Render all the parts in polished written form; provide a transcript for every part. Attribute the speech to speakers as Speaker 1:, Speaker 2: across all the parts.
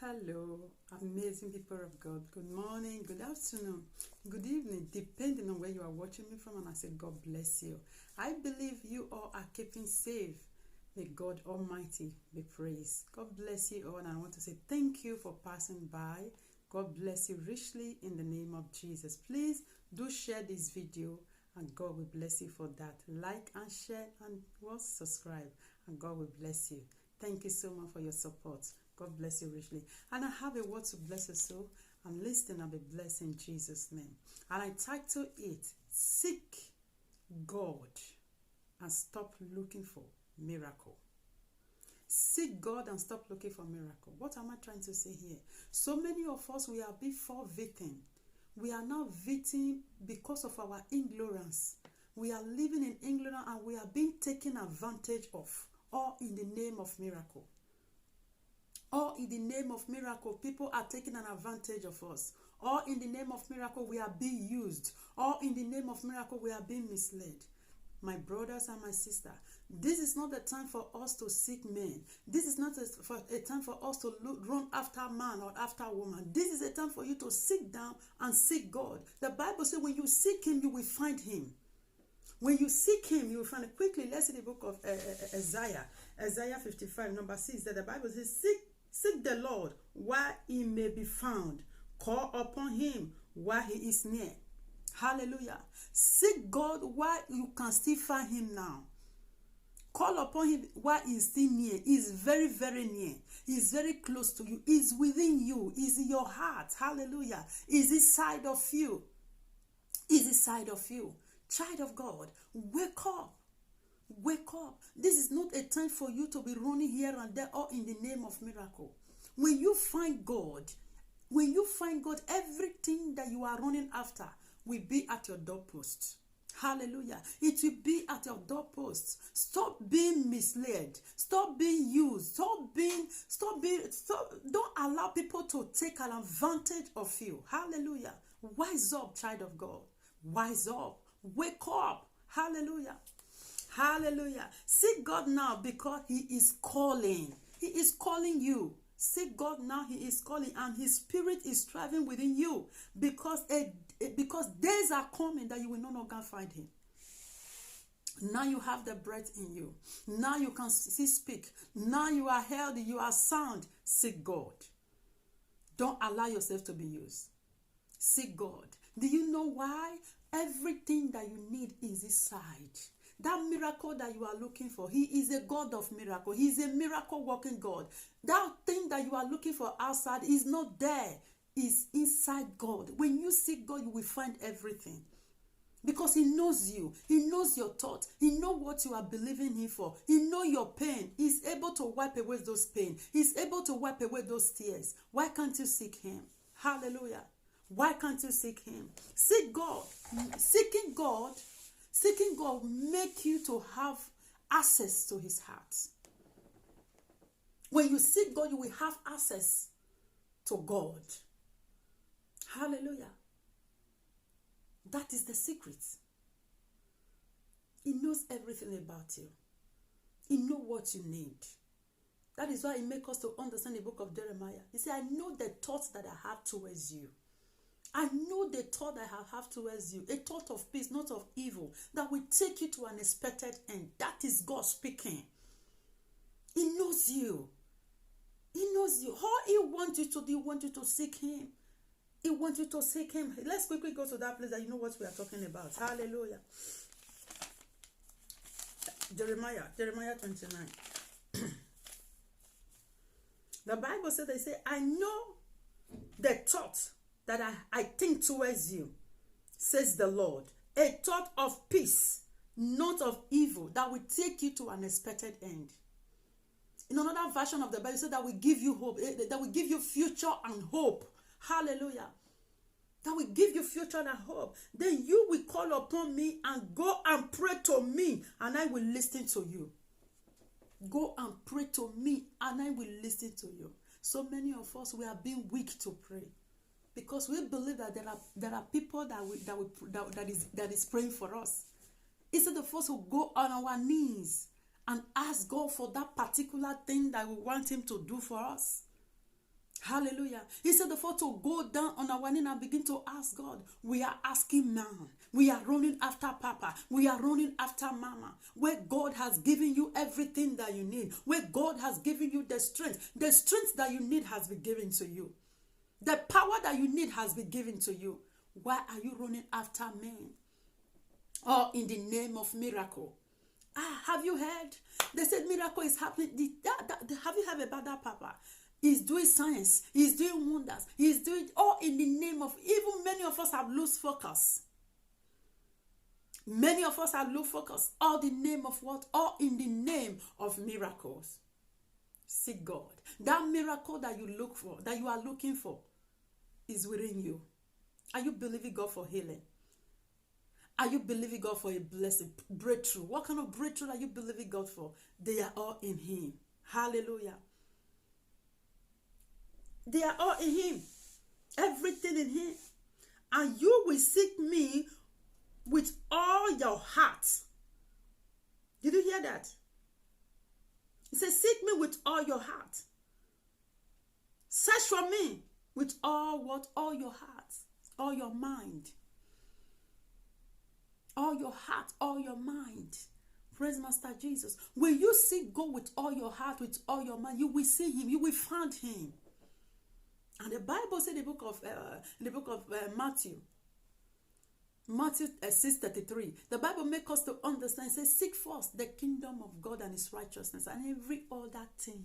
Speaker 1: Hello, amazing people of God. Good morning, good afternoon, good evening, depending on where you are watching me from. And I say, God bless you. I believe you all are keeping safe. May God Almighty be praised. God bless you all. And I want to say thank you for passing by. God bless you richly in the name of Jesus. Please do share this video and God will bless you for that. Like and share and subscribe and God will bless you. Thank you so much for your support. God bless you richly. And I have a word to bless you, so I'm listening. I'll be blessed in Jesus' name. And I title it, Seek God and Stop Looking for Miracle. Seek God and stop looking for miracle. What am I trying to say here? So many of us, we are before victim. We are now victim because of our ignorance. We are living in ignorance and we are being taken advantage of, all in the name of miracle. Or in the name of miracle, people are taking an advantage of us. Or in the name of miracle, we are being used. Or in the name of miracle, we are being misled. My brothers and my sisters, this is not the time for us to seek men. This is not a time for us to run after man or after woman. This is a time for you to sit down and seek God. The Bible says when you seek him, you will find him. When you seek him, you will find it. Quickly, let's see the book of Isaiah. Isaiah 55, number 6, that the Bible says, Seek the Lord while he may be found. Call upon him while he is near. Hallelujah. Seek God while you can still find him now. Call upon him while he is still near. He is very, very near. He is very close to you. He is within you. He is in your heart. Hallelujah. He is inside of you. He is inside of you. Child of God, wake up. Wake up. This is not a time for you to be running here and there or in the name of miracle. When you find God, everything that you are running after will be at your doorpost. Hallelujah. It will be at your doorpost. Stop being misled. Stop being used. Don't allow people to take an advantage of you. Hallelujah. Wise up, child of God. Wise up. Wake up. Hallelujah. Hallelujah. Seek God now because he is calling. He is calling you. Seek God now. He is calling and his spirit is striving within you because days are coming that you will no longer find him. Now you have the breath in you. Now you can speak. Now you are healthy. You are sound. Seek God. Don't allow yourself to be used. Seek God. Do you know why? Everything that you need is inside. That miracle that you are looking for, he is a God of miracle. He is a miracle working God. That thing that you are looking for outside is not there. It's inside God. When you seek God, you will find everything. Because he knows you. He knows your thoughts. He knows what you are believing him for. He knows your pain. He's able to wipe away those pain. He's able to wipe away those tears. Why can't you seek him? Hallelujah. Why can't you seek him? Seek God. Seeking God make you to have access to his heart. When you seek God, you will have access to God. Hallelujah. That is the secret. He knows everything about you. He knows what you need. That is why he makes us to understand the book of Jeremiah. He said, I know the thoughts that I have towards you. I know the thought I have towards you, a thought of peace, not of evil, that will take you to an expected end. That is God speaking. He knows you. He knows you. How he wants you to do, he wants you to seek him. He wants you to seek him. Let's quickly go to that place that you know what we are talking about. Hallelujah. Jeremiah 29. The Bible says, they say, I know the thought that I think towards you, says the Lord, a thought of peace, not of evil, that will take you to an expected end. In another version of the Bible, it says that will give you hope, that will give you future and hope. Hallelujah. That will give you future and hope. Then you will call upon me and go and pray to me, and I will listen to you. Go and pray to me, and I will listen to you. So many of us, we are being weak to pray. Because we believe that there are people that is praying for us. Instead of us who go on our knees and ask God for that particular thing that we want him to do for us. Hallelujah. Instead of us to go down on our knee and begin to ask God, we are asking now. We are running after Papa. We are running after Mama. Where God has given you everything that you need. Where God has given you the strength. The strength that you need has been given to you. The power that you need has been given to you. Why are you running after men? Or in the name of miracle? Have you heard? They said miracle is happening. Have you heard about that, Papa? He's doing science. He's doing wonders. He's doing all in the name of, even many of us have lost focus. Many of us have lost focus. All the name of what? All in the name of miracles. Seek God. That miracle that you look for, that you are looking for, is within you. Are you believing God for healing? Are you believing God for a blessing, breakthrough? What kind of breakthrough are you believing God for? They are all in Him. Hallelujah. They are all in Him. Everything in Him. And you will seek me with all your heart. Did you hear that? He says, seek me with all your heart. Search for me with all what? All your heart. All your mind. All your heart, all your mind. Praise Master Jesus. When you seek God with all your heart, with all your mind, you will see Him. You will find Him. And the Bible said in the book of Matthew 6:33, the Bible makes us to understand. It says, seek first the kingdom of God and His righteousness, and every other thing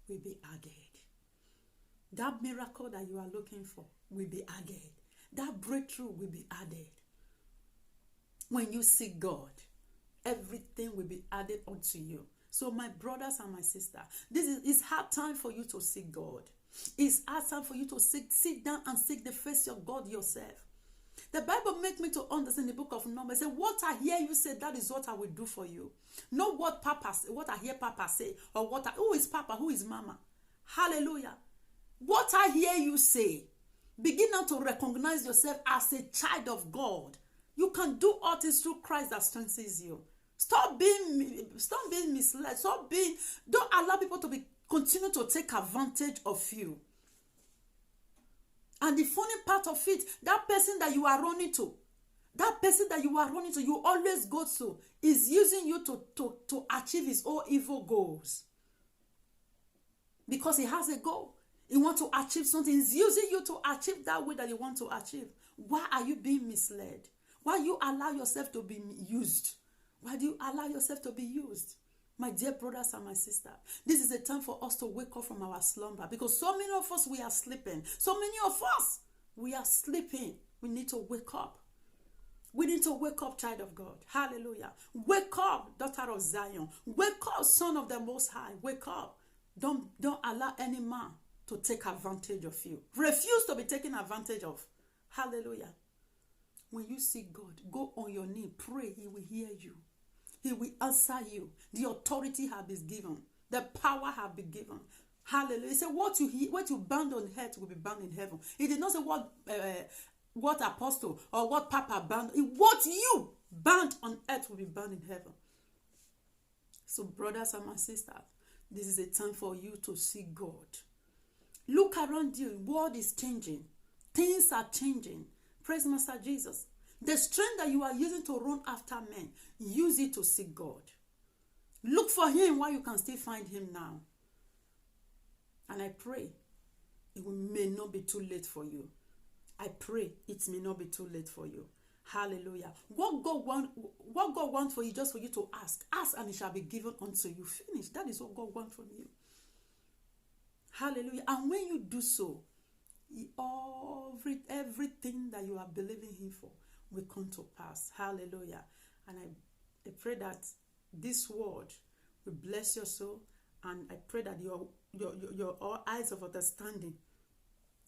Speaker 1: will be added. That miracle that you are looking for will be added. That breakthrough will be added. When you seek God, everything will be added unto you. So my brothers and my sisters, it's hard time for you to seek God. It's hard time for you to sit down and seek the face of God yourself. The Bible makes me to understand the book of Numbers. Say, what I hear you say, that is what I will do for you. Not what I hear Papa say, or who is Papa, who is Mama. Hallelujah. What I hear you say, begin now to recognize yourself as a child of God. You can do all things through Christ that strengthens you. Stop being misled. Don't allow people to continue to take advantage of you. And the funny part of it, that person that you are running to, you always go to, is using you to achieve his own evil goals. Because he has a goal. He wants to achieve something. He's using you to achieve that way that you want to achieve. Why are you being misled? Why do you allow yourself to be used? Why do you allow yourself to be used? My dear brothers and my sisters, this is a time for us to wake up from our slumber, because so many of us, we are sleeping. So many of us, we are sleeping. We need to wake up. We need to wake up, child of God. Hallelujah. Wake up, daughter of Zion. Wake up, son of the Most High. Wake up. Don't allow any man to take advantage of you. Refuse to be taken advantage of. Hallelujah. When you seek God, go on your knee, pray. He will hear you. He will answer you. The authority has been given. The power has been given. Hallelujah. He said, what you bound on earth will be bound in heaven. He did not say what apostle or what Papa bound. What you bound on earth will be bound in heaven. So, brothers and my sisters, this is a time for you to seek God. Look around you. The world is changing. Things are changing. Praise Master Jesus. The strength that you are using to run after men, use it to seek God. Look for him while you can still find him now. And I pray it may not be too late for you. I pray it may not be too late for you. Hallelujah. What God wants for you, just for you to ask. Ask and it shall be given unto you. Finish. That is what God wants from you. Hallelujah. And when you do so, everything that you are believing him for will come to pass. Hallelujah. And I pray that this word will bless your soul, and I pray that your eyes of understanding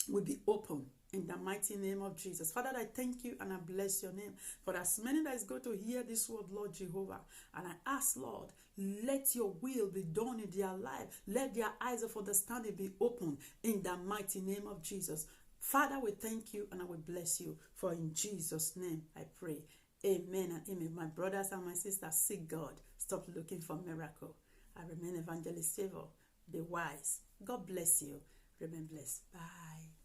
Speaker 1: will be open in the mighty name of Jesus. Father, I thank you and I bless your name for as many that is going to hear this word, Lord Jehovah. And I ask, Lord, let your will be done in their life. Let their eyes of understanding be open in the mighty name of Jesus. Father, we thank you and I will bless you. For in Jesus' name I pray. Amen and amen. My brothers and my sisters, seek God. Stop looking for miracle. I remain Evangelist Favor. Be wise. God bless you. Remain blessed. Bye.